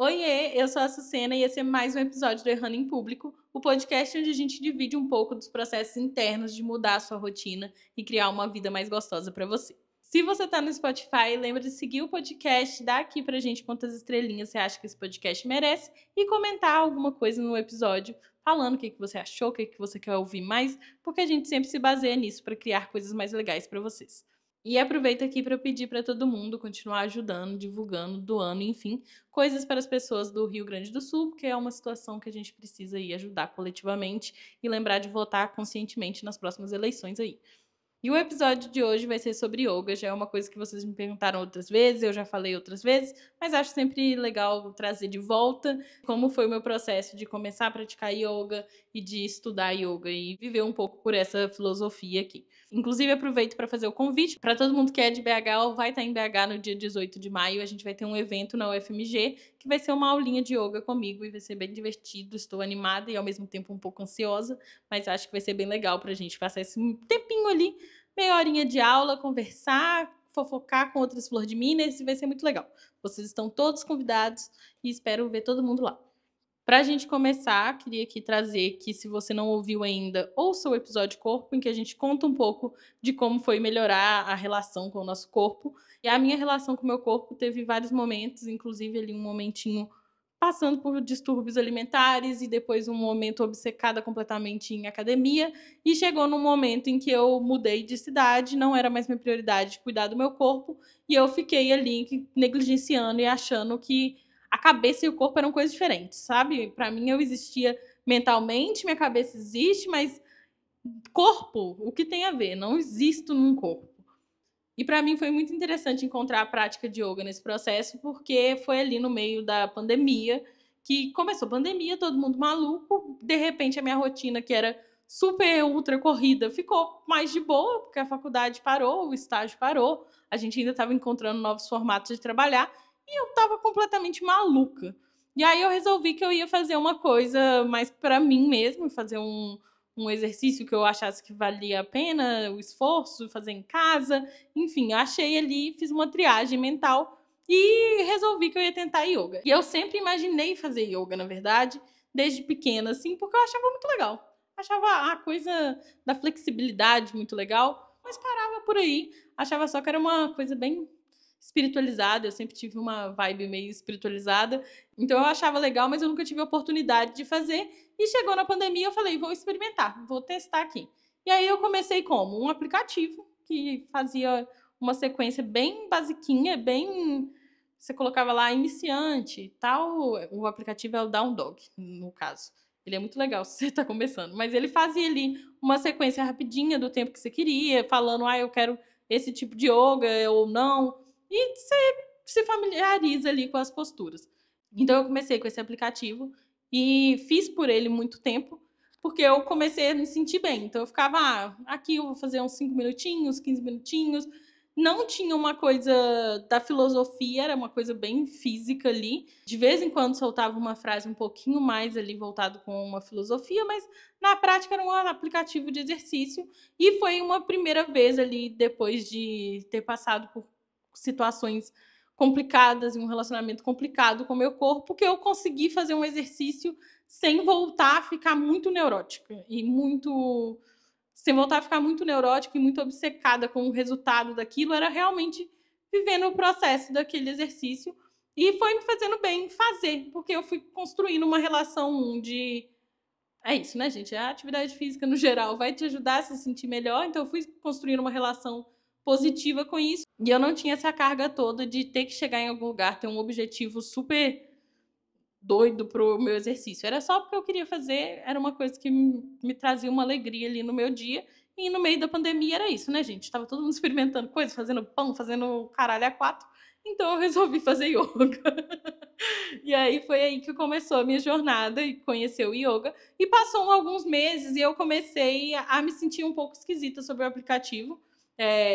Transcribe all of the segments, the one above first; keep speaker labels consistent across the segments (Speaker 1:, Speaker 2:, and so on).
Speaker 1: Oiê, eu sou a Sucena e esse é mais um episódio do Errando em Público, o podcast onde a gente divide um pouco dos processos internos de mudar a sua rotina e criar uma vida mais gostosa para você. Se você tá no Spotify, lembra de seguir o podcast, dar aqui pra gente quantas estrelinhas você acha que esse podcast merece e comentar alguma coisa no episódio, falando o que você achou, o que você quer ouvir mais, porque a gente sempre se baseia nisso para criar coisas mais legais para vocês. E aproveito aqui para pedir para todo mundo continuar ajudando, divulgando, doando, enfim, coisas para as pessoas do Rio Grande do Sul, porque é uma situação que a gente precisa aí ajudar coletivamente e lembrar de votar conscientemente nas próximas eleições aí. E o episódio de hoje vai ser sobre yoga, já é uma coisa que vocês me perguntaram outras vezes, eu já falei outras vezes, mas acho sempre legal trazer de volta como foi o meu processo de começar a praticar yoga e de estudar yoga e viver um pouco por essa filosofia aqui. Inclusive, aproveito para fazer o convite para todo mundo que é de BH ou vai estar em BH no dia 18 de maio. A gente vai ter um evento na UFMG que vai ser uma aulinha de yoga comigo e vai ser bem divertido. Estou animada e ao mesmo tempo um pouco ansiosa, mas acho que vai ser bem legal para a gente passar esse tempinho ali, meia horinha de aula, conversar, fofocar com outras Flor de Minas e vai ser muito legal. Vocês estão todos convidados e espero ver todo mundo lá. Para a gente começar, queria aqui trazer que, se você não ouviu ainda, ouça o episódio Corpo, em que a gente conta um pouco de como foi melhorar a relação com o nosso corpo. E a minha relação com o meu corpo teve vários momentos, inclusive ali um momentinho passando por distúrbios alimentares e depois um momento obcecada completamente em academia. E chegou num momento em que eu mudei de cidade, não era mais minha prioridade cuidar do meu corpo, e eu fiquei ali negligenciando e achando que a cabeça e o corpo eram coisas diferentes, sabe? Para mim, eu existia mentalmente, minha cabeça existe, mas corpo, o que tem a ver? Não existo num corpo. E para mim foi muito interessante encontrar a prática de yoga nesse processo, porque foi ali no meio da pandemia que começou a pandemia, todo mundo maluco, de repente a minha rotina, que era super ultra corrida, ficou mais de boa, porque a faculdade parou, o estágio parou, a gente ainda estava encontrando novos formatos de trabalhar, e eu estava completamente maluca. E aí eu resolvi que eu ia fazer uma coisa mais para mim mesmo, fazer um exercício que eu achasse que valia a pena, o esforço, fazer em casa. Enfim, achei ali, fiz uma triagem mental e resolvi que eu ia tentar yoga. E eu sempre imaginei fazer yoga, na verdade, desde pequena, assim, porque eu achava muito legal. Achava a coisa da flexibilidade muito legal, mas parava por aí. Achava só que era uma coisa bem espiritualizada, eu sempre tive uma vibe meio espiritualizada, então eu achava legal, mas eu nunca tive a oportunidade de fazer, e chegou na pandemia eu falei, vou experimentar, vou testar aqui. E aí eu comecei como? Um aplicativo que fazia uma sequência bem basiquinha, bem... Você colocava lá iniciante, tal, o aplicativo é o Down Dog, no caso. Ele é muito legal se você está começando, mas ele fazia ali uma sequência rapidinha do tempo que você queria, falando, eu quero esse tipo de yoga ou não, e você se familiariza ali com as posturas. Então eu comecei com esse aplicativo e fiz por ele muito tempo, porque eu comecei a me sentir bem. Então eu ficava, aqui eu vou fazer uns 5 minutinhos, 15 minutinhos. Não tinha uma coisa da filosofia, era uma coisa bem física ali. De vez em quando soltava uma frase um pouquinho mais ali voltado com uma filosofia, mas na prática era um aplicativo de exercício. E foi uma primeira vez ali, depois de ter passado por situações complicadas e um relacionamento complicado com o meu corpo, que eu consegui fazer um exercício sem voltar a ficar muito neurótica e muito... sem voltar a ficar muito neurótica e muito obcecada com o resultado daquilo, era realmente vivendo o processo daquele exercício, e foi me fazendo bem fazer, porque eu fui construindo uma relação de... É isso, né, gente? A atividade física, no geral, vai te ajudar a se sentir melhor, então eu fui construindo uma relação positiva com isso, e eu não tinha essa carga toda de ter que chegar em algum lugar, ter um objetivo super doido pro meu exercício. Era só porque eu queria fazer, era uma coisa que me trazia uma alegria ali no meu dia, e no meio da pandemia era isso, né, gente? Tava todo mundo experimentando coisas, fazendo pão, fazendo caralho a quatro, então eu resolvi fazer yoga. E aí foi aí que começou a minha jornada e conhecer o yoga. E passou alguns meses e eu comecei a me sentir um pouco esquisita sobre o aplicativo.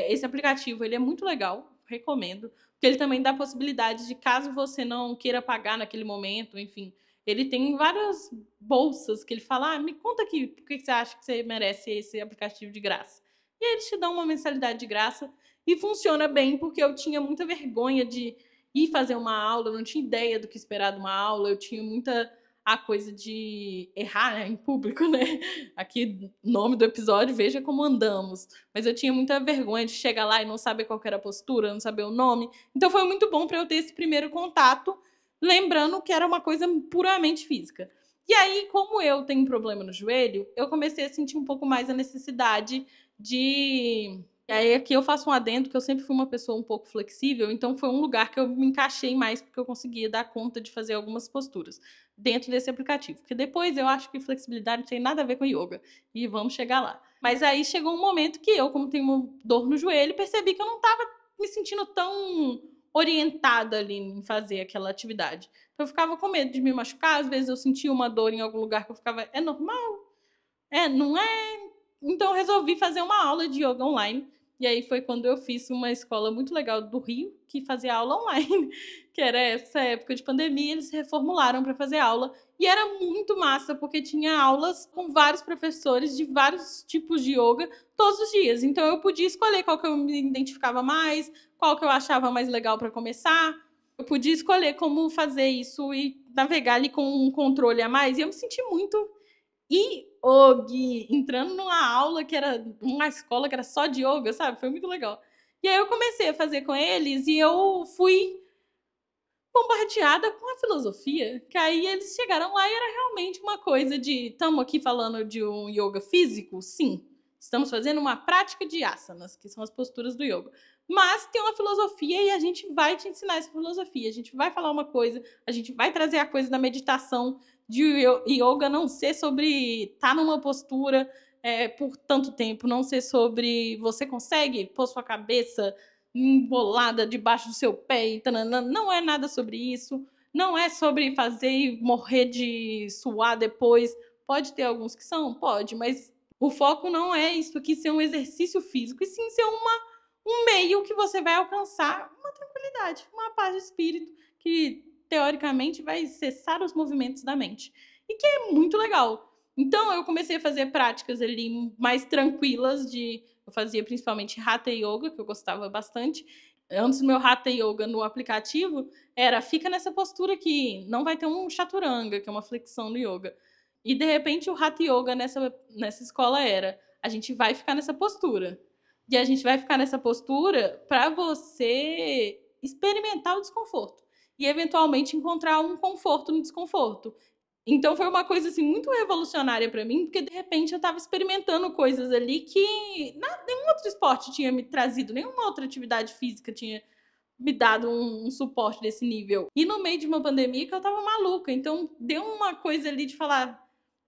Speaker 1: Esse aplicativo, ele é muito legal, recomendo. Porque ele também dá a possibilidade de, caso você não queira pagar naquele momento, enfim, ele tem várias bolsas que ele fala, me conta aqui, por que você acha que você merece esse aplicativo de graça? E eles te dão uma mensalidade de graça e funciona bem, porque eu tinha muita vergonha de ir fazer uma aula, eu não tinha ideia do que esperar de uma aula, eu tinha muita a coisa de errar em público, né? Aqui, nome do episódio, veja como andamos. Mas eu tinha muita vergonha de chegar lá e não saber qual era a postura, não saber o nome. Então foi muito bom para eu ter esse primeiro contato, lembrando que era uma coisa puramente física. E aí, como eu tenho problema no joelho, eu comecei a sentir um pouco mais a necessidade de... E aí aqui eu faço um adendo que eu sempre fui uma pessoa um pouco flexível, então foi um lugar que eu me encaixei mais porque eu conseguia dar conta de fazer algumas posturas dentro desse aplicativo. Porque depois eu acho que flexibilidade não tem nada a ver com yoga. E vamos chegar lá. Mas aí chegou um momento que eu, como tenho uma dor no joelho, percebi que eu não estava me sentindo tão orientada ali em fazer aquela atividade. Então eu ficava com medo de me machucar, às vezes eu sentia uma dor em algum lugar que eu ficava, é normal? É, não é? Então eu resolvi fazer uma aula de yoga online. E aí foi quando eu fiz uma escola muito legal do Rio, que fazia aula online, que era essa época de pandemia, eles se reformularam para fazer aula. E era muito massa, porque tinha aulas com vários professores de vários tipos de yoga todos os dias. Então eu podia escolher qual que eu me identificava mais, qual que eu achava mais legal para começar. Eu podia escolher como fazer isso e navegar ali com um controle a mais. E eu me senti muito entrando numa aula que era uma escola que era só de yoga, sabe? Foi muito legal. E aí eu comecei a fazer com eles e eu fui bombardeada com a filosofia, que aí eles chegaram lá e era realmente uma coisa de, estamos aqui falando de um yoga físico? Sim. Estamos fazendo uma prática de asanas, que são as posturas do yoga. Mas tem uma filosofia e a gente vai te ensinar essa filosofia. A gente vai falar uma coisa, a gente vai trazer a coisa da meditação, de yoga não ser sobre estar numa postura por tanto tempo, não ser sobre você consegue pôr sua cabeça embolada debaixo do seu pé e tananã. Não é nada sobre isso. Não é sobre fazer e morrer de suar depois. Pode ter alguns que são? Pode, mas o foco não é isso aqui ser um exercício físico, e sim ser um meio que você vai alcançar uma tranquilidade, uma paz de espírito que, teoricamente, vai cessar os movimentos da mente. E que é muito legal. Então, eu comecei a fazer práticas ali mais tranquilas eu fazia principalmente Hatha Yoga, que eu gostava bastante. Antes do meu Hatha Yoga no aplicativo, fica nessa postura aqui, não vai ter um Chaturanga, que é uma flexão no yoga. E, de repente, o Hatha Yoga nessa escola a gente vai ficar nessa postura. E a gente vai ficar nessa postura para você experimentar o desconforto. E, eventualmente, encontrar um conforto no desconforto. Então foi uma coisa assim muito revolucionária para mim, porque de repente eu estava experimentando coisas ali que nenhum outro esporte tinha me trazido, nenhuma outra atividade física tinha me dado um suporte desse nível. E no meio de uma pandemia que eu tava maluca, então deu uma coisa ali de falar,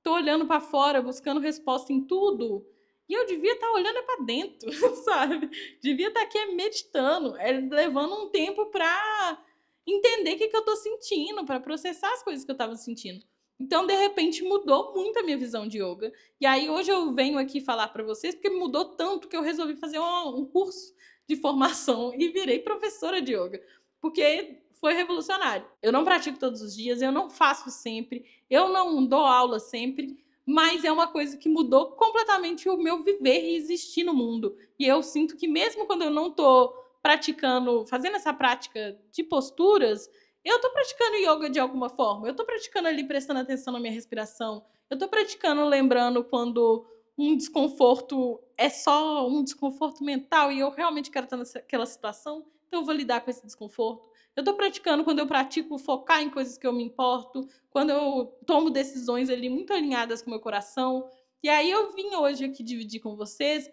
Speaker 1: tô olhando para fora, buscando resposta em tudo, e eu devia estar olhando para dentro, sabe? Devia estar aqui meditando, levando um tempo para entender o que eu tô sentindo, para processar as coisas que eu tava sentindo. Então, de repente, mudou muito a minha visão de yoga. E aí, hoje eu venho aqui falar para vocês, porque mudou tanto que eu resolvi fazer um curso de formação e virei professora de yoga. Porque foi revolucionário. Eu não pratico todos os dias, eu não faço sempre, eu não dou aula sempre, mas é uma coisa que mudou completamente o meu viver e existir no mundo. E eu sinto que mesmo quando eu não tô praticando, fazendo essa prática de posturas, eu tô praticando yoga de alguma forma. Eu tô praticando ali, prestando atenção na minha respiração. Eu tô praticando lembrando quando um desconforto é só um desconforto mental e eu realmente quero estar naquela situação, então eu vou lidar com esse desconforto. Eu tô praticando quando eu pratico focar em coisas que eu me importo, quando eu tomo decisões ali muito alinhadas com o meu coração. E aí eu vim hoje aqui dividir com vocês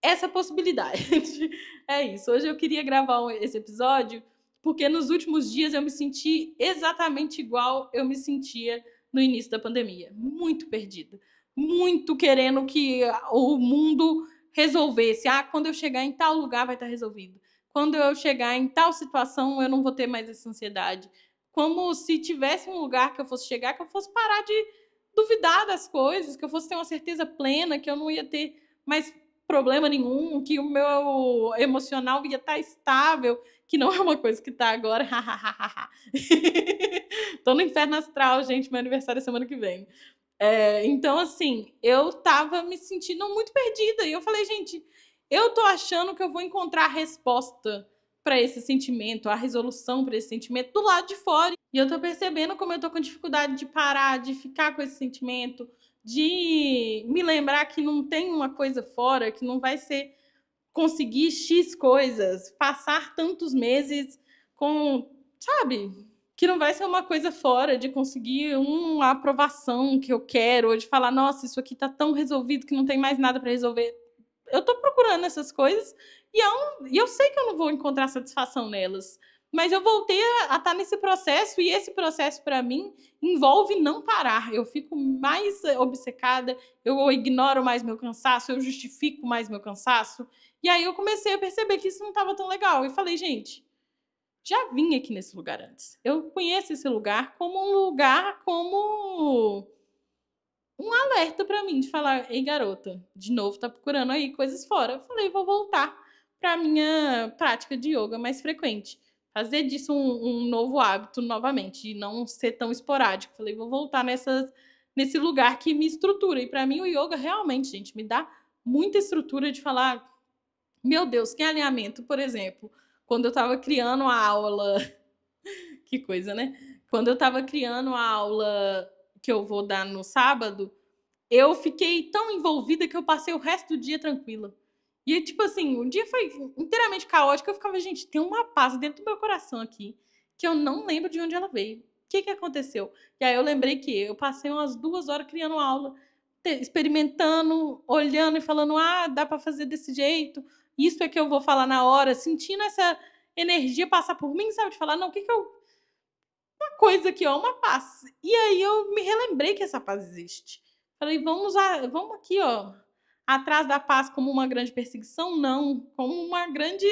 Speaker 1: essa possibilidade. É isso. Hoje eu queria gravar esse episódio porque nos últimos dias eu me senti exatamente igual eu me sentia no início da pandemia. Muito perdida. Muito querendo que o mundo resolvesse. Quando eu chegar em tal lugar vai estar resolvido. Quando eu chegar em tal situação eu não vou ter mais essa ansiedade. Como se tivesse um lugar que eu fosse chegar, que eu fosse parar de duvidar das coisas, que eu fosse ter uma certeza plena, que eu não ia ter mais problema nenhum, que o meu emocional ia estar estável, que não é uma coisa que tá agora. Tô no inferno astral, gente, meu aniversário é semana que vem. Então, assim, eu tava me sentindo muito perdida. E eu falei, gente, eu tô achando que eu vou encontrar a resposta para esse sentimento, a resolução para esse sentimento do lado de fora. E eu tô percebendo como eu tô com dificuldade de parar, de ficar com esse sentimento, de me lembrar que não tem uma coisa fora, que não vai ser conseguir X coisas, passar tantos meses com, sabe? Que não vai ser uma coisa fora de conseguir uma aprovação que eu quero, ou de falar, nossa, isso aqui tá tão resolvido que não tem mais nada para resolver. Eu tô procurando essas coisas e eu sei que eu não vou encontrar satisfação nelas. Mas eu voltei a estar nesse processo, e esse processo, para mim, envolve não parar. Eu fico mais obcecada, eu ignoro mais meu cansaço, eu justifico mais meu cansaço. E aí eu comecei a perceber que isso não estava tão legal. E falei, gente, já vim aqui nesse lugar antes. Eu conheço esse lugar como um lugar, como um alerta para mim, de falar, ei, garota, de novo tá procurando aí coisas fora. Eu falei, vou voltar para minha prática de yoga mais frequente. Fazer disso um novo hábito novamente, e não ser tão esporádico. Falei, vou voltar nesse lugar que me estrutura. E para mim o yoga realmente, gente, me dá muita estrutura de falar, meu Deus, que alinhamento. Por exemplo, quando eu estava criando a aula... que coisa, né? Quando eu estava criando a aula que eu vou dar no sábado, eu fiquei tão envolvida que eu passei o resto do dia tranquila. E, tipo assim, o dia foi inteiramente caótico. Eu ficava, gente, tem uma paz dentro do meu coração aqui que eu não lembro de onde ela veio. O que aconteceu? E aí eu lembrei que eu passei umas 2 horas criando aula, experimentando, olhando e falando, ah, dá pra fazer desse jeito, isso é que eu vou falar na hora, sentindo essa energia passar por mim, sabe? De falar, não, o que eu... Uma coisa aqui, ó, uma paz. E aí eu me relembrei que essa paz existe. Falei, vamos aqui, ó, atrás da paz como uma grande perseguição? Não, como uma grande...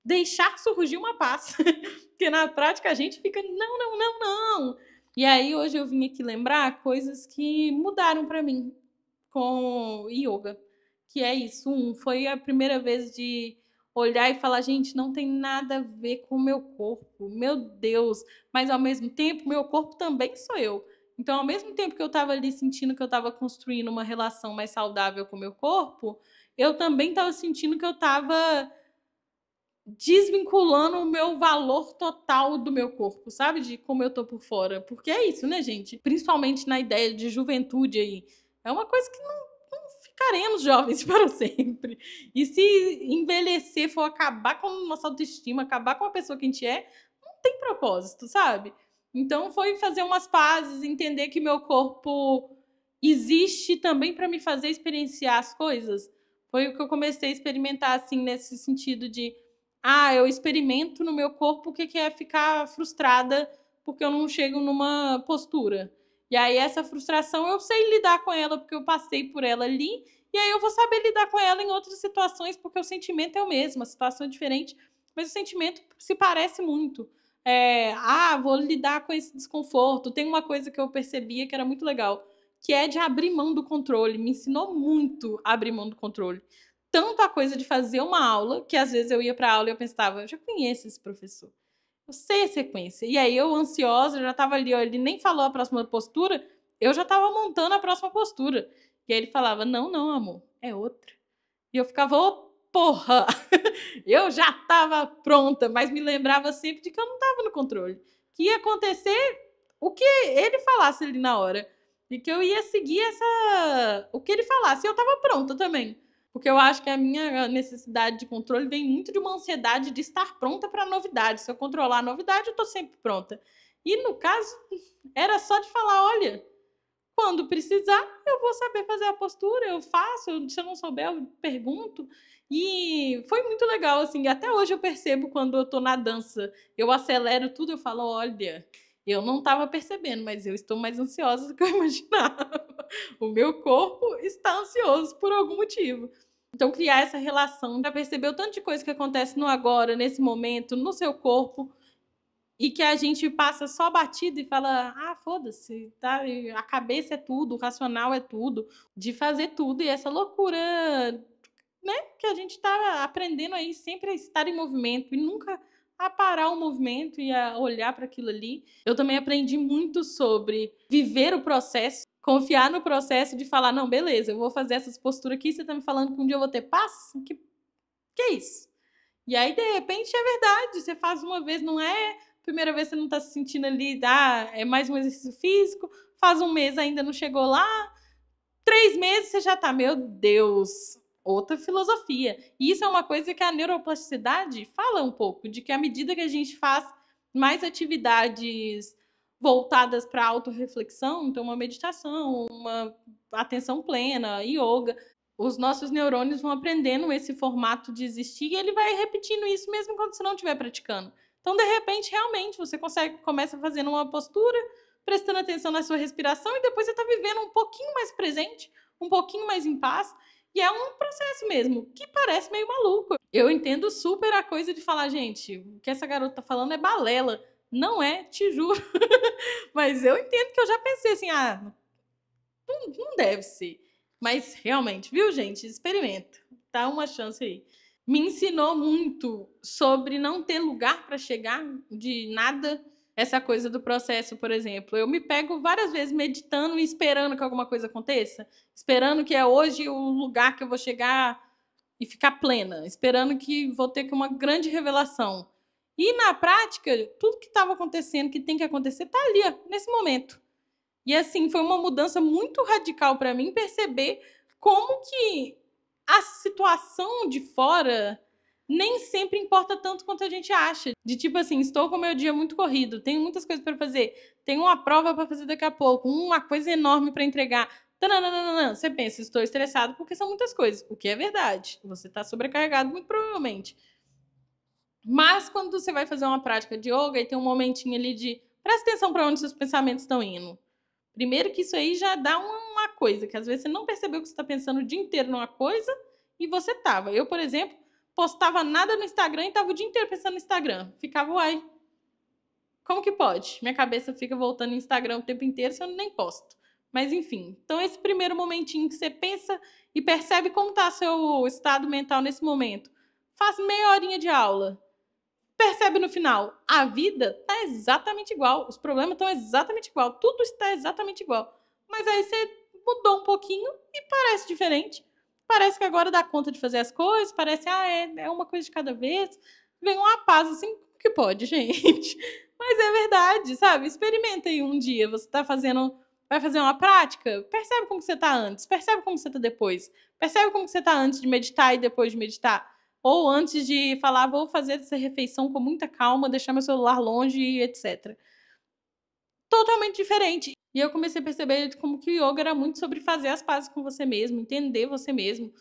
Speaker 1: deixar surgir uma paz. Porque na prática a gente fica, não, não, não, não. E aí hoje eu vim aqui lembrar coisas que mudaram para mim com yoga. Que é isso, foi a primeira vez de olhar e falar, gente, não tem nada a ver com o meu corpo, meu Deus. Mas ao mesmo tempo, meu corpo também sou eu. Então, ao mesmo tempo que eu estava ali sentindo que eu estava construindo uma relação mais saudável com o meu corpo, eu também estava sentindo que eu estava desvinculando o meu valor total do meu corpo, sabe? De como eu tô por fora. Porque é isso, né, gente? Principalmente na ideia de juventude aí. É uma coisa que não ficaremos jovens para sempre. E se envelhecer for acabar com a nossa autoestima, acabar com a pessoa que a gente é, não tem propósito, sabe? Então foi fazer umas pazes, entender que meu corpo existe também para me fazer experienciar as coisas. Foi o que eu comecei a experimentar, assim, nesse sentido de eu experimento no meu corpo o que é ficar frustrada porque eu não chego numa postura. E aí essa frustração eu sei lidar com ela porque eu passei por ela ali, e aí eu vou saber lidar com ela em outras situações porque o sentimento é o mesmo, a situação é diferente, mas o sentimento se parece muito. Vou lidar com esse desconforto. Tem uma coisa que eu percebia que era muito legal, que é de abrir mão do controle. Me ensinou muito a abrir mão do controle. Tanto a coisa de fazer uma aula, que às vezes eu ia para a aula e eu pensava, eu já conheço esse professor, eu sei a sequência. E aí eu, ansiosa, já estava ali, ó, ele nem falou a próxima postura, eu já estava montando a próxima postura. E aí ele falava, não, não, amor, é outra. E eu ficava, porra! Eu já estava pronta, mas me lembrava sempre de que eu não estava no controle. Que ia acontecer o que ele falasse ali na hora. E que eu ia seguir o que ele falasse. E eu estava pronta também. Porque eu acho que a minha necessidade de controle vem muito de uma ansiedade de estar pronta para a novidade. Se eu controlar a novidade, eu estou sempre pronta. E no caso, era só de falar, olha, quando precisar, eu vou saber fazer a postura, eu faço, se eu não souber, eu pergunto. E foi muito legal, assim, até hoje eu percebo quando eu tô na dança, eu acelero tudo, eu falo, olha, eu não estava percebendo, mas eu estou mais ansiosa do que eu imaginava. O meu corpo está ansioso por algum motivo. Então, criar essa relação, já perceber o tanto de coisa que acontece no agora, nesse momento, no seu corpo, e que a gente passa só batido e fala, foda-se, tá? A cabeça é tudo, o racional é tudo, de fazer tudo, e essa loucura, né, que a gente tá aprendendo aí sempre a estar em movimento e nunca a parar o movimento e a olhar para aquilo ali. Eu também aprendi muito sobre viver o processo, confiar no processo de falar, não, beleza, eu vou fazer essas posturas aqui, você tá me falando que um dia eu vou ter paz? Que é isso? E aí, de repente, é verdade. Você faz uma vez, não é? Primeira vez você não tá se sentindo ali, é mais um exercício físico. Faz um mês, ainda não chegou lá. 3 meses, você já tá, meu Deus, outra filosofia. E isso é uma coisa que a neuroplasticidade fala um pouco, de que à medida que a gente faz mais atividades voltadas para autorreflexão, então uma meditação, uma atenção plena, yoga, os nossos neurônios vão aprendendo esse formato de existir e ele vai repetindo isso mesmo quando você não estiver praticando. Então, de repente, realmente, você começa fazendo uma postura, prestando atenção na sua respiração e depois você está vivendo um pouquinho mais presente, um pouquinho mais em paz. E é um processo mesmo, que parece meio maluco. Eu entendo super a coisa de falar, gente, o que essa garota tá falando é balela. Não é, te juro. Mas eu entendo que eu já pensei assim, não deve ser. Mas realmente, viu, gente? Experimenta. Dá uma chance aí. Me ensinou muito sobre não ter lugar para chegar de nada. Essa coisa do processo, por exemplo. Eu me pego várias vezes meditando e esperando que alguma coisa aconteça. Esperando que é hoje o lugar que eu vou chegar e ficar plena. Esperando que vou ter uma grande revelação. E na prática, tudo que estava acontecendo, que tem que acontecer, tá ali, ó, nesse momento. E assim, foi uma mudança muito radical para mim perceber como que a situação de fora nem sempre importa tanto quanto a gente acha. De tipo assim, estou com o meu dia muito corrido, tenho muitas coisas para fazer, tenho uma prova para fazer daqui a pouco, uma coisa enorme para entregar. Tananana. Você pensa, estou estressado porque são muitas coisas, o que é verdade. Você está sobrecarregado muito provavelmente. Mas quando você vai fazer uma prática de yoga e tem um momentinho ali de presta atenção para onde seus pensamentos estão indo. Primeiro que isso aí já dá uma coisa, que às vezes você não percebeu que você está pensando o dia inteiro numa coisa e você tava. Eu, por exemplo, postava nada no Instagram e tava o dia inteiro pensando no Instagram. Ficava, uai, como que pode? Minha cabeça fica voltando no Instagram o tempo inteiro se eu nem posto. Mas enfim, então esse primeiro momentinho que você pensa e percebe como está seu estado mental nesse momento. Faz meia horinha de aula. Percebe no final, a vida está exatamente igual, os problemas estão exatamente igual, tudo está exatamente igual. Mas aí você mudou um pouquinho e parece diferente. Parece que agora dá conta de fazer as coisas, parece, é uma coisa de cada vez. Vem uma paz assim, como que pode, gente? Mas é verdade, sabe? Experimenta aí um dia, você vai fazer uma prática, percebe como você está antes, percebe como você está depois, percebe como você está antes de meditar e depois de meditar. Ou antes de falar, vou fazer essa refeição com muita calma, deixar meu celular longe e etc. Totalmente diferente. E eu comecei a perceber como que o yoga era muito sobre fazer as pazes com você mesmo, entender você mesmo.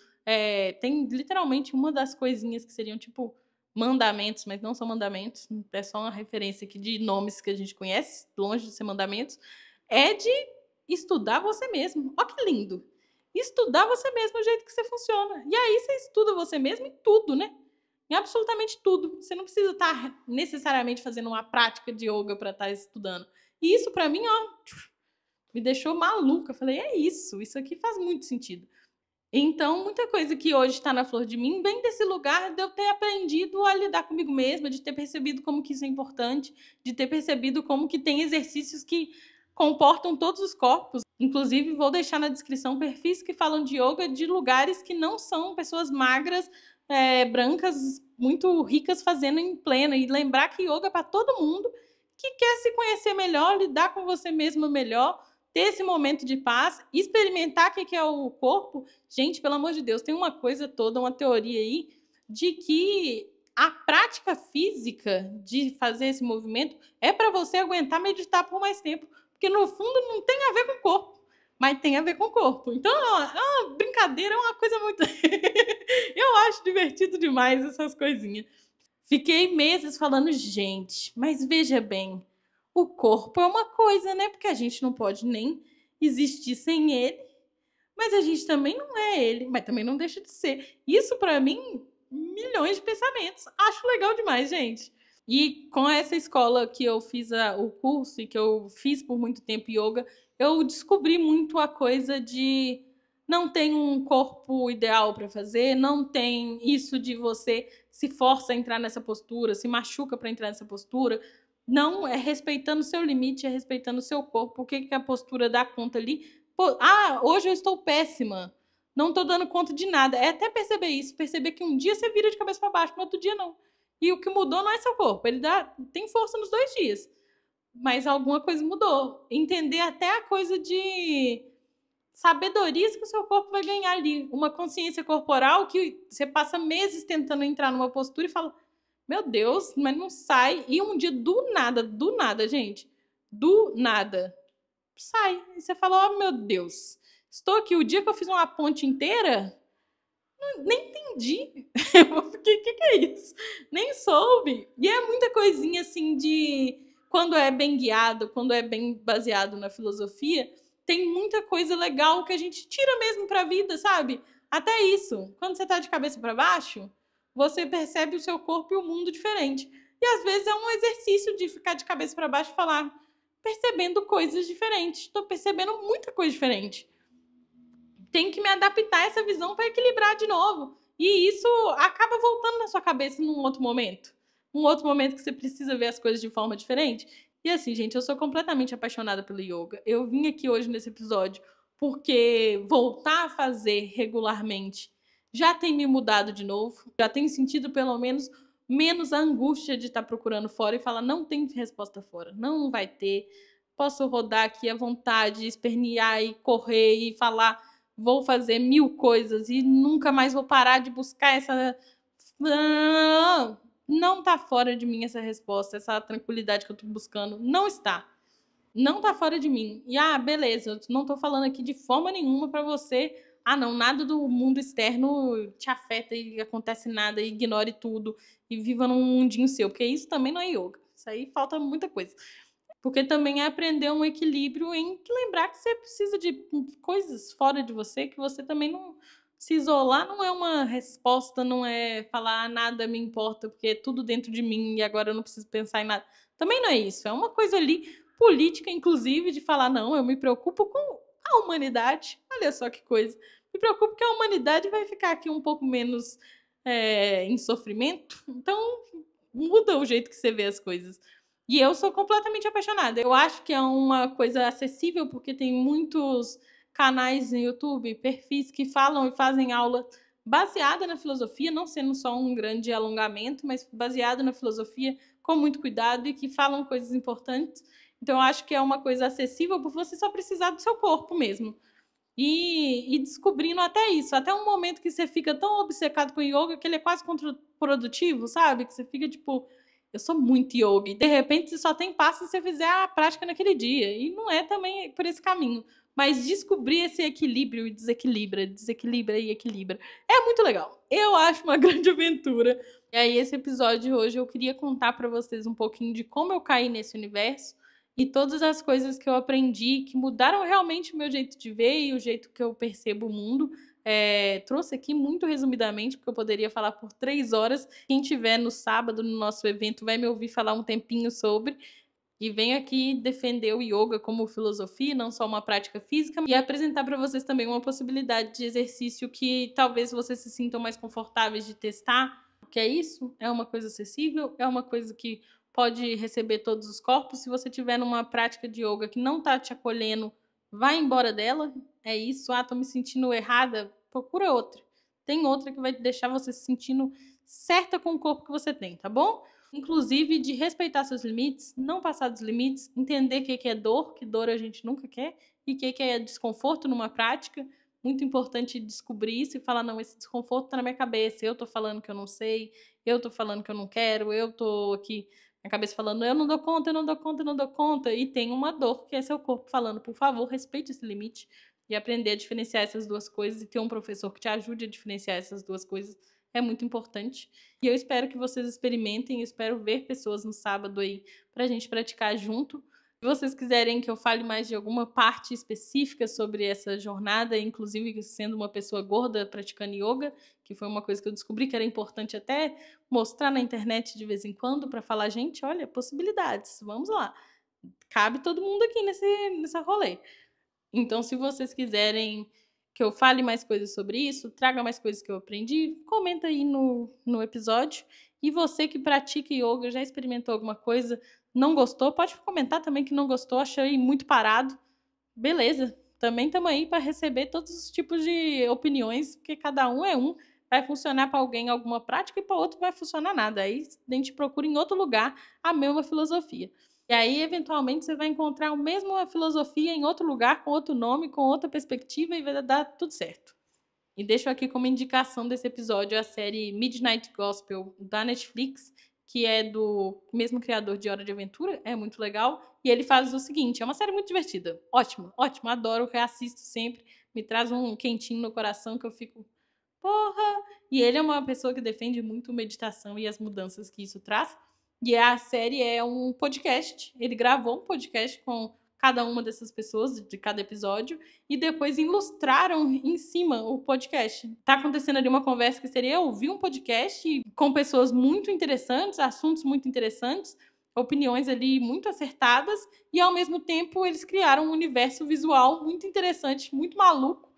Speaker 1: Tem literalmente uma das coisinhas que seriam tipo mandamentos, mas não são mandamentos, é só uma referência aqui de nomes que a gente conhece, longe de ser mandamentos, é de estudar você mesmo. Ó que lindo! Estudar você mesmo o jeito que você funciona. E aí você estuda você mesmo em tudo, né? Em absolutamente tudo. Você não precisa estar necessariamente fazendo uma prática de yoga para estar estudando. E isso para mim, ó, me deixou maluca. Eu falei, isso aqui faz muito sentido. Então, muita coisa que hoje está na flor de mim vem desse lugar de eu ter aprendido a lidar comigo mesma, de ter percebido como que isso é importante, de ter percebido como que tem exercícios que comportam todos os corpos. Inclusive, vou deixar na descrição perfis que falam de yoga de lugares que não são pessoas magras, brancas, muito ricas fazendo em pleno. E lembrar que yoga é para todo mundo que quer se conhecer melhor, lidar com você mesmo melhor, ter esse momento de paz, experimentar o que é o corpo. Gente, pelo amor de Deus, tem uma coisa toda, uma teoria aí, de que a prática física de fazer esse movimento é para você aguentar meditar por mais tempo. Porque, no fundo, não tem a ver com o corpo, mas tem a ver com o corpo. Então, é uma brincadeira, é uma coisa muito... Eu acho divertido demais essas coisinhas. Fiquei meses falando, gente, mas veja bem, o corpo é uma coisa, né? Porque a gente não pode nem existir sem ele, mas a gente também não é ele, mas também não deixa de ser. Isso, para mim, milhões de pensamentos. Acho legal demais, gente. E com essa escola que eu fiz o curso e que eu fiz por muito tempo yoga, eu descobri muito a coisa de não tem um corpo ideal para fazer, não tem isso de você se força a entrar nessa postura, se machuca para entrar nessa postura. Não, é respeitando o seu limite, é respeitando o seu corpo. O que a postura dá conta ali? Pô, hoje eu estou péssima. não tô dando conta de nada. É até perceber isso, perceber que um dia você vira de cabeça para baixo, no outro dia não. E o que mudou não é seu corpo, ele tem força nos 2 dias. Mas alguma coisa mudou. Entender até a coisa de sabedorias que o seu corpo vai ganhar ali. Uma consciência corporal que você passa meses tentando entrar numa postura e fala, meu Deus, mas não sai. E um dia, do nada, gente, do nada, sai. E você fala, oh meu Deus, estou aqui. O dia que eu fiz uma ponte inteira, nem entendi. O que é isso? Nem soube. E é muita coisinha assim de... Quando é bem guiado, quando é bem baseado na filosofia, tem muita coisa legal que a gente tira mesmo pra vida, sabe? Até isso. Quando você tá de cabeça para baixo, você percebe o seu corpo e o mundo diferente. E às vezes é um exercício de ficar de cabeça para baixo e falar, percebendo coisas diferentes. Estou percebendo muita coisa diferente. Tem que me adaptar a essa visão para equilibrar de novo. E isso acaba voltando na sua cabeça num outro momento. Um outro momento que você precisa ver as coisas de forma diferente. E assim, gente, eu sou completamente apaixonada pelo yoga. Eu vim aqui hoje nesse episódio porque voltar a fazer regularmente já tem me mudado de novo. Já tenho sentido pelo menos a angústia de estar procurando fora e falar, não tem resposta fora, não vai ter. Posso rodar aqui à vontade, espernear e correr e falar, vou fazer 1000 coisas e nunca mais vou parar de buscar essa... Não tá fora de mim essa resposta, essa tranquilidade que eu tô buscando. Não está. Não tá fora de mim. E, beleza, eu não tô falando aqui de forma nenhuma pra você... não, nada do mundo externo te afeta e acontece nada, e ignore tudo e viva num mundinho seu, porque isso também não é yoga. Isso aí falta muita coisa. Porque também é aprender um equilíbrio em lembrar que você precisa de coisas fora de você, que você também não... Se isolar não é uma resposta, não é falar nada me importa, porque é tudo dentro de mim e agora eu não preciso pensar em nada. Também não é isso. É uma coisa ali política, inclusive, de falar, não, eu me preocupo com a humanidade. Olha só que coisa. Me preocupo que a humanidade vai ficar aqui um pouco menos em sofrimento. Então, muda o jeito que você vê as coisas. E eu sou completamente apaixonada. Eu acho que é uma coisa acessível, porque tem muitos canais no YouTube, perfis que falam e fazem aula baseada na filosofia, não sendo só um grande alongamento, mas baseado na filosofia, com muito cuidado e que falam coisas importantes. Então, eu acho que é uma coisa acessível por você só precisar do seu corpo mesmo. E descobrindo até isso, até um momento que você fica tão obcecado com yoga que ele é quase contraprodutivo, sabe? Que você fica tipo, eu sou muito yoga, e de repente você só tem paz se você fizer a prática naquele dia. E não é também por esse caminho. Mas descobrir esse equilíbrio e desequilibra e equilibra. É muito legal. Eu acho uma grande aventura. E aí, esse episódio de hoje eu queria contar pra vocês um pouquinho de como eu caí nesse universo e todas as coisas que eu aprendi que mudaram realmente o meu jeito de ver e o jeito que eu percebo o mundo. Trouxe aqui muito resumidamente, porque eu poderia falar por 3 horas. Quem tiver no sábado no nosso evento vai me ouvir falar um tempinho sobre. E venho aqui defender o yoga como filosofia, não só uma prática física, e apresentar para vocês também uma possibilidade de exercício que talvez vocês se sintam mais confortáveis de testar. Que é isso? É uma coisa acessível, é uma coisa que pode receber todos os corpos. Se você tiver numa prática de yoga que não tá te acolhendo, vai embora dela. É isso. Tô me sentindo errada, procura outra. Tem outra que vai deixar você se sentindo certa com o corpo que você tem, tá bom? Inclusive de respeitar seus limites, não passar dos limites, entender o que é dor, que dor a gente nunca quer, e o que é desconforto numa prática. Muito importante descobrir isso e falar, não, esse desconforto tá na minha cabeça, eu tô falando que eu não sei, eu tô falando que eu não quero, eu tô aqui na cabeça falando, eu não dou conta, eu não dou conta, eu não dou conta, e tem uma dor que é seu corpo falando, por favor, respeite esse limite, e aprender a diferenciar essas duas coisas, e ter um professor que te ajude a diferenciar essas duas coisas é muito importante. E eu espero que vocês experimentem, eu espero ver pessoas no sábado aí pra gente praticar junto. Se vocês quiserem que eu fale mais de alguma parte específica sobre essa jornada, inclusive sendo uma pessoa gorda praticando yoga, que foi uma coisa que eu descobri que era importante até mostrar na internet de vez em quando para falar, gente, olha, possibilidades, vamos lá. Cabe todo mundo aqui nessa rolê. Então, se vocês quiserem que eu fale mais coisas sobre isso, traga mais coisas que eu aprendi, comenta aí no episódio. E você que pratica yoga, já experimentou alguma coisa, não gostou, pode comentar também que não gostou, achei muito parado. Beleza, também estamos aí para receber todos os tipos de opiniões, porque cada um é um. Vai funcionar para alguém alguma prática e para outro vai funcionar nada. Aí a gente procura em outro lugar a mesma filosofia. E aí, eventualmente, você vai encontrar a mesma filosofia em outro lugar, com outro nome, com outra perspectiva e vai dar tudo certo. E deixo aqui como indicação desse episódio a série Midnight Gospel da Netflix, que é do mesmo criador de Hora de Aventura, é muito legal. E ele faz o seguinte, é uma série muito divertida, ótima, ótima, adoro, reassisto sempre, me traz um quentinho no coração que eu fico, porra! E ele é uma pessoa que defende muito meditação e as mudanças que isso traz. E a série é um podcast. Ele gravou um podcast com cada uma dessas pessoas, de cada episódio, e depois ilustraram em cima o podcast. Tá acontecendo ali uma conversa que seria ouvir um podcast com pessoas muito interessantes, assuntos muito interessantes, opiniões ali muito acertadas, e ao mesmo tempo eles criaram um universo visual muito interessante, muito maluco.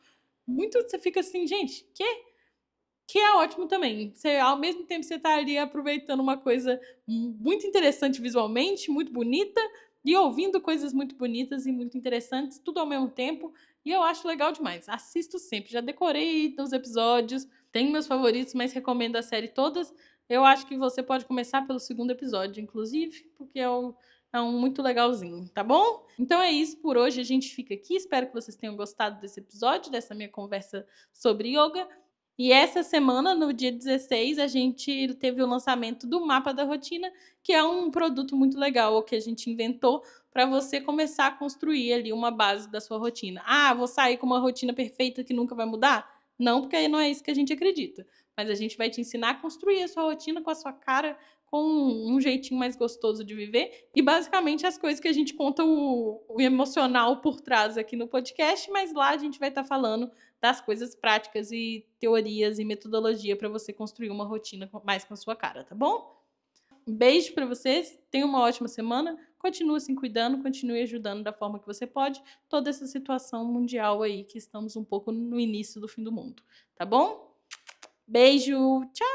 Speaker 1: Muito, você fica assim, gente, que é ótimo também. Você, ao mesmo tempo, você está ali aproveitando uma coisa muito interessante visualmente, muito bonita, e ouvindo coisas muito bonitas e muito interessantes, tudo ao mesmo tempo. E eu acho legal demais. Assisto sempre. Já decorei os episódios, tenho meus favoritos, mas recomendo a série todas. Eu acho que você pode começar pelo segundo episódio, inclusive, porque é um muito legalzinho, tá bom? Então é isso por hoje. A gente fica aqui. Espero que vocês tenham gostado desse episódio, dessa minha conversa sobre yoga. E essa semana, no dia 16, a gente teve o lançamento do Mapa da Rotina, que é um produto muito legal que a gente inventou para você começar a construir ali uma base da sua rotina. Ah, vou sair com uma rotina perfeita que nunca vai mudar? Não, porque não é isso que a gente acredita. Mas a gente vai te ensinar a construir a sua rotina com a sua cara, com um jeitinho mais gostoso de viver. E basicamente as coisas que a gente conta o emocional por trás aqui no podcast, mas lá a gente vai estar falando das coisas práticas e teorias e metodologia para você construir uma rotina mais com a sua cara, tá bom? Um beijo para vocês, tenham uma ótima semana, continue se cuidando, continue ajudando da forma que você pode, toda essa situação mundial aí que estamos um pouco no início do fim do mundo, tá bom? Beijo, tchau!